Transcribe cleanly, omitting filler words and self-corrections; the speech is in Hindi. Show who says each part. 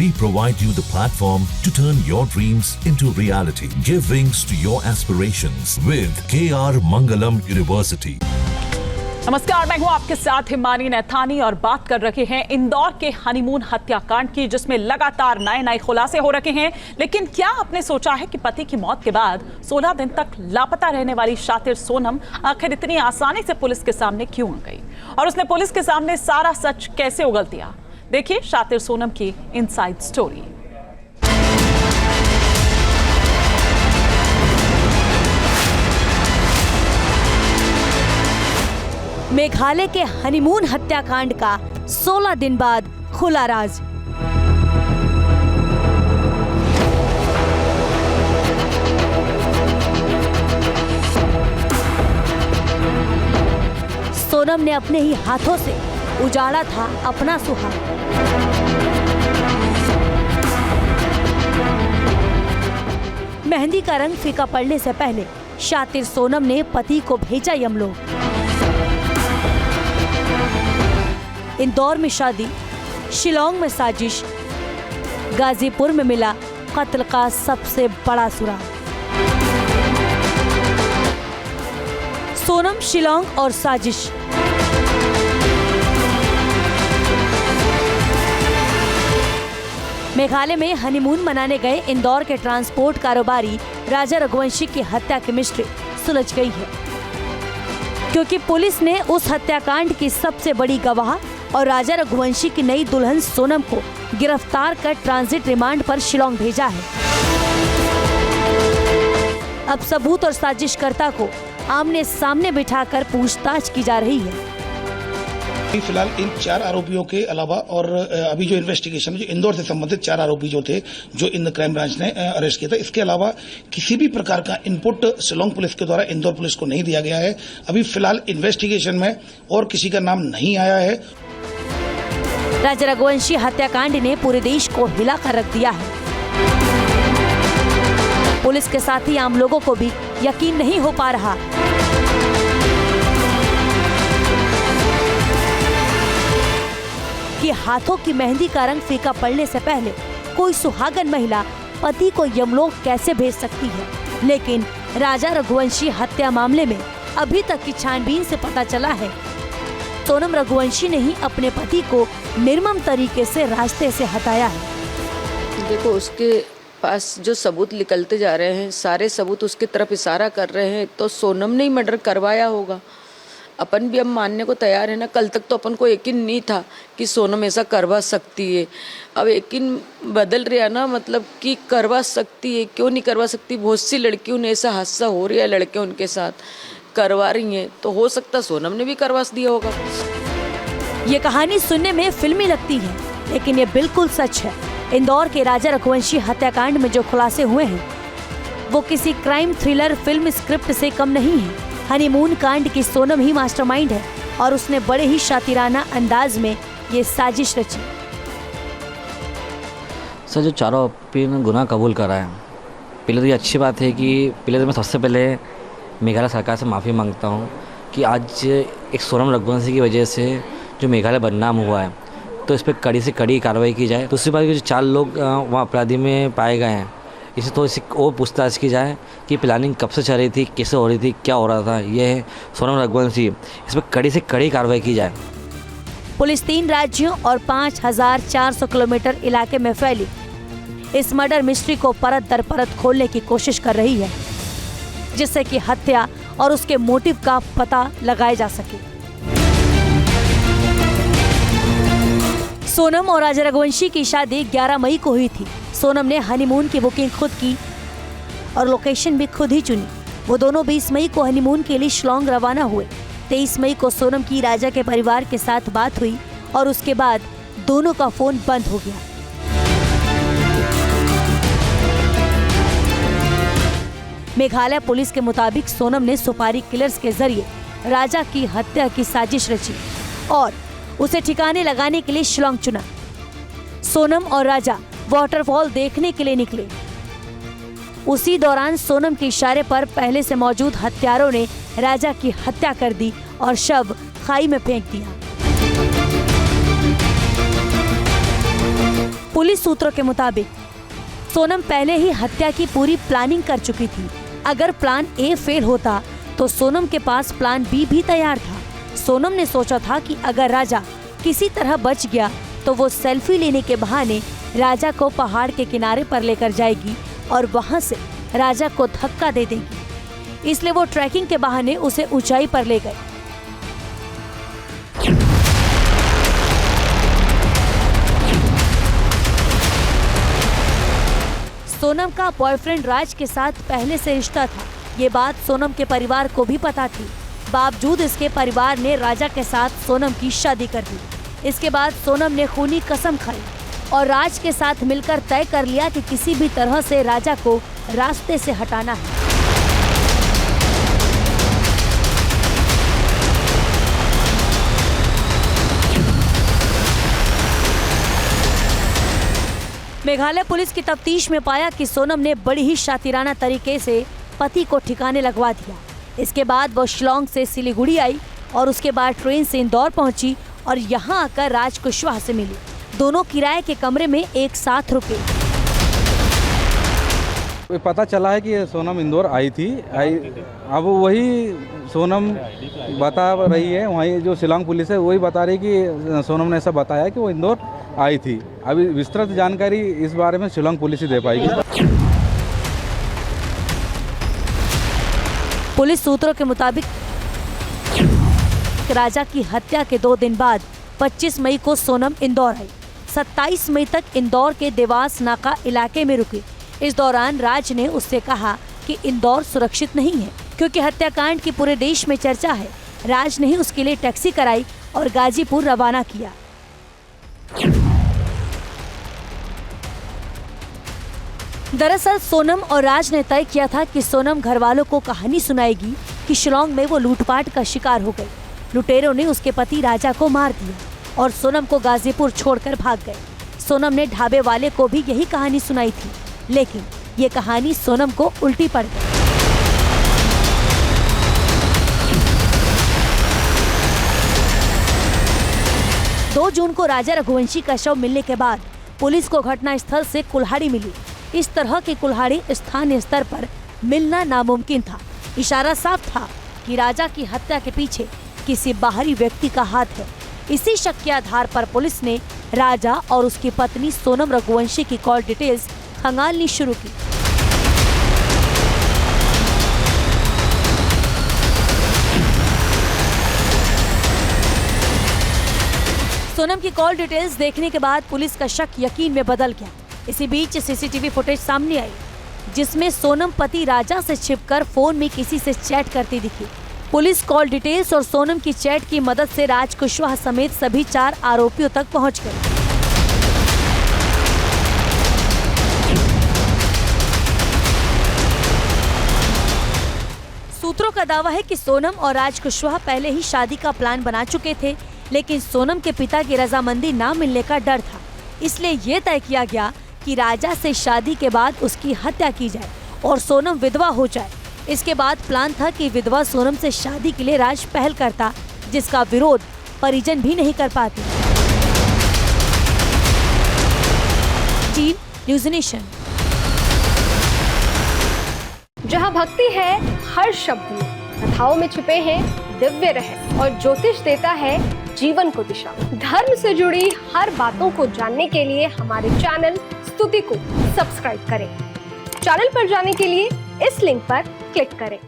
Speaker 1: We provide you the platform to turn your dreams into reality. Give wings to your aspirations with KR Mangalam University.
Speaker 2: नमस्कार, मैं हूं आपके साथ हिमानी नैथानी और बात कर रहे हैं इंदौर के हनीमून हत्याकांड की, जिसमें लगातार नए खुलासे हो रहे हैं। लेकिन क्या आपने सोचा है कि पति की मौत के बाद 16 दिन तक लापता रहने वाली शातिर सोनम आखिर इतनी आसानी से पुलिस के सामने क्यों आ गई और उसने पुलिस के सामने सारा सच कैसे उगल दिया? देखिए शातिर सोनम की इनसाइड स्टोरी।
Speaker 3: मेघालय के हनीमून हत्याकांड का 16 दिन बाद खुला राज। सोनम ने अपने ही हाथों से उजाड़ा था अपना सुहाग। मेहंदी का रंग फीका पड़ने से पहले शातिर सोनम ने पति को भेजा यमलोक। इंदौर में शादी, शिलांग में साजिश, गाजीपुर में मिला कत्ल का सबसे बड़ा सुराग। सोनम, शिलांग और साजिश। मेघालय में हनीमून मनाने गए इंदौर के ट्रांसपोर्ट कारोबारी राजा रघुवंशी की हत्या की मिस्ट्री सुलझ गई है, क्योंकि पुलिस ने उस हत्याकांड की सबसे बड़ी गवाह और राजा रघुवंशी की नई दुल्हन सोनम को गिरफ्तार कर ट्रांजिट रिमांड पर शिलांग भेजा है। अब सबूत और साजिशकर्ता को आमने सामने बिठाकर पूछताछ की जा रही है।
Speaker 4: फिलहाल इन 4 आरोपियों के अलावा और अभी जो इन्वेस्टिगेशन जो इंदौर से संबंधित 4 आरोपी जो थे, जो इन क्राइम ब्रांच ने अरेस्ट किया था, इसके अलावा किसी भी प्रकार का इनपुट शिलांग पुलिस के द्वारा इंदौर पुलिस को नहीं दिया गया है। अभी फिलहाल इन्वेस्टिगेशन में और किसी का नाम नहीं आया है।
Speaker 3: राजा रघुवंशी हत्याकांड ने पूरे देश को हिलाकर रख दिया है। पुलिस के साथ ही आम लोगों को भी यकीन नहीं हो पा रहा कि हाथों की मेहंदी का रंग फीका पड़ने से पहले कोई सुहागन महिला पति को यमलोक कैसे भेज सकती है। लेकिन राजा रघुवंशी हत्या मामले में अभी तक की छानबीन से पता चला है सोनम रघुवंशी ने ही अपने पति को निर्मम तरीके से रास्ते से हटाया है।
Speaker 5: देखो, उसके पास जो सबूत निकलते जा रहे हैं, सारे सबूत उसकी तरफ इशारा कर रहे हैं, तो सोनम ने ही मर्डर करवाया होगा। अपन भी अब मानने को तैयार है ना। कल तक तो अपन को यकीन नहीं था कि सोनम ऐसा करवा सकती है। अब यकीन बदल रहा ना, मतलब कि करवा सकती है, क्यों नहीं करवा सकती। बहुत सी लड़कियों ने ऐसा हादसा हो रहा है, लड़के उनके साथ करवा रही हैं, तो हो सकता सोनम ने भी करवा दिया होगा।
Speaker 3: ये कहानी सुनने में फिल्मी लगती है, लेकिन ये बिल्कुल सच है। इंदौर के राजा रघुवंशी हत्याकांड में जो खुलासे हुए हैं वो किसी क्राइम थ्रिलर फिल्म स्क्रिप्ट से कम नहीं है। हनीमून कांड की सोनम ही मास्टरमाइंड है और उसने बड़े ही शातिराना अंदाज में ये साजिश रची।
Speaker 6: सर, जो चारों आरोपी ने गुनाह कबूल करा है, पहले तो ये अच्छी बात है कि मैं सबसे पहले मेघालय सरकार से माफ़ी मांगता हूँ कि आज एक सोनम रघुवंशी की वजह से जो मेघालय बदनाम हुआ है, तो इस पर कड़ी से कड़ी कार्रवाई की जाए। दूसरी बात, जो 4 लोग वहाँ अपराधी में पाए गए हैं, इसे तो इसी और पूछताछ की जाए कि प्लानिंग कब से चल रही थी, कैसे हो रही थी, क्या हो रहा था। ये है सोनम रघुवंशी, इस पर कड़ी से कड़ी कार्रवाई की जाए।
Speaker 3: पुलिस 3 राज्यों और 5400 किलोमीटर इलाके में फैली इस मर्डर मिस्ट्री को परत दर परत खोलने की कोशिश कर रही है, जिससे कि हत्या और उसके मोटिव का पता लगाया जा सके। सोनम और राजा रघुवंशी की शादी 11 मई को हुई थी। सोनम ने हनीमून की बुकिंग खुद की और लोकेशन भी खुद ही चुनी। वो दोनों 20 मई को हनीमून के लिए शिलांग रवाना हुए। 23 मई को सोनम की राजा के परिवार के साथ बात हुई और उसके बाद दोनों का फोन बंद हो गया। मेघालय पुलिस के मुताबिक सोनम ने सुपारी किलर्स के जरिए राजा की हत्या की साजिश रची और उसे ठिकाने लगाने के लिए शिलांग चुना। सोनम और राजा वाटरफॉल देखने के लिए निकले। उसी दौरान सोनम के इशारे पर पहले से मौजूद हत्यारों ने राजा की हत्या कर दी और शव खाई में फेंक दिया। पुलिस सूत्रों के मुताबिक सोनम पहले ही हत्या की पूरी प्लानिंग कर चुकी थी। अगर प्लान ए फेल होता तो सोनम के पास प्लान बी भी तैयार था। सोनम ने सोचा था कि अगर राजा किसी तरह बच गया तो वो सेल्फी लेने के बहाने राजा को पहाड़ के किनारे पर लेकर जाएगी और वहाँ से राजा को धक्का दे देगी। इसलिए वो ट्रैकिंग के बहाने उसे ऊंचाई पर ले गए। सोनम का बॉयफ्रेंड राज के साथ पहले से रिश्ता था। ये बात सोनम के परिवार को भी पता थी। बावजूद इसके परिवार ने राजा के साथ सोनम की शादी कर दी। इसके बाद सोनम ने खूनी कसम खाई और राज के साथ मिलकर तय कर लिया कि किसी भी तरह से राजा को रास्ते से हटाना है। मेघालय पुलिस की तफ्तीश में पाया कि सोनम ने बड़ी ही शातिराना तरीके से पति को ठिकाने लगवा दिया। इसके बाद वो शिलोंग से सिलीगुड़ी आई और उसके बाद ट्रेन से इंदौर पहुंची और यहां आकर राज कुशवाहा से मिली। दोनों किराए के कमरे में एक साथ रुके।
Speaker 7: पता चला है कि सोनम इंदौर आई थी। अब वही सोनम बता रही है, वहीं जो शिलोंग पुलिस है वही बता रही कि सोनम ने ऐसा बताया कि वो इंदौर आई थी। अभी विस्तृत जानकारी इस बारे में शिलोंग पुलिस ही दे पाएगी।
Speaker 3: पुलिस सूत्रों के मुताबिक राजा की हत्या के 2 दिन बाद 25 मई को सोनम इंदौर आई। 27 मई तक इंदौर के देवास नाका इलाके में रुकी। इस दौरान राज ने उससे कहा कि इंदौर सुरक्षित नहीं है क्योंकि हत्याकांड की पूरे देश में चर्चा है। राज ने ही उसके लिए टैक्सी कराई और गाजीपुर रवाना किया। दरअसल सोनम और राज ने तय किया था कि सोनम घर वालों को कहानी सुनाएगी कि शिलोंग में वो लूटपाट का शिकार हो गई। लुटेरों ने उसके पति राजा को मार दिया और सोनम को गाजीपुर छोड़कर भाग गए। सोनम ने ढाबे वाले को भी यही कहानी सुनाई थी, लेकिन ये कहानी सोनम को उल्टी पड़ गई। दो जून को राजा रघुवंशी का शव मिलने के बाद पुलिस को घटनास्थल से कुल्हाड़ी मिली। इस तरह की कुल्हाड़ी स्थानीय स्तर पर मिलना नामुमकिन था। इशारा साफ था कि राजा की हत्या के पीछे किसी बाहरी व्यक्ति का हाथ है। इसी शक के आधार पर पुलिस ने राजा और उसकी पत्नी सोनम रघुवंशी की कॉल डिटेल्स खंगालनी शुरू की। सोनम की कॉल डिटेल्स देखने के बाद पुलिस का शक यकीन में बदल गया। इसी बीच सीसीटीवी फुटेज सामने आई जिसमें सोनम पति राजा से छिपकर फोन में किसी से चैट करती दिखी। पुलिस कॉल डिटेल्स और सोनम की चैट की मदद से राज कुशवाहा समेत सभी 4 आरोपियों तक पहुंच गए। सूत्रों का दावा है कि सोनम और राज कुशवाहा पहले ही शादी का प्लान बना चुके थे, लेकिन सोनम के पिता की रजामंदी ना मिलने का डर था। इसलिए ये तय किया गया कि राजा से शादी के बाद उसकी हत्या की जाए और सोनम विधवा हो जाए। इसके बाद प्लान था कि विधवा सोनम से शादी के लिए राज पहल करता, जिसका विरोध परिजन भी नहीं कर पाते। Team news nation.
Speaker 8: जहां भक्ति है हर शब्द में, कथाओं में छुपे हैं दिव्य रहस्य और ज्योतिष देता है जीवन को दिशा। धर्म से जुड़ी हर बातों को जानने के लिए हमारे चैनल स्तुति को सब्सक्राइब करें। चैनल पर जाने के लिए इस लिंक पर क्लिक करें।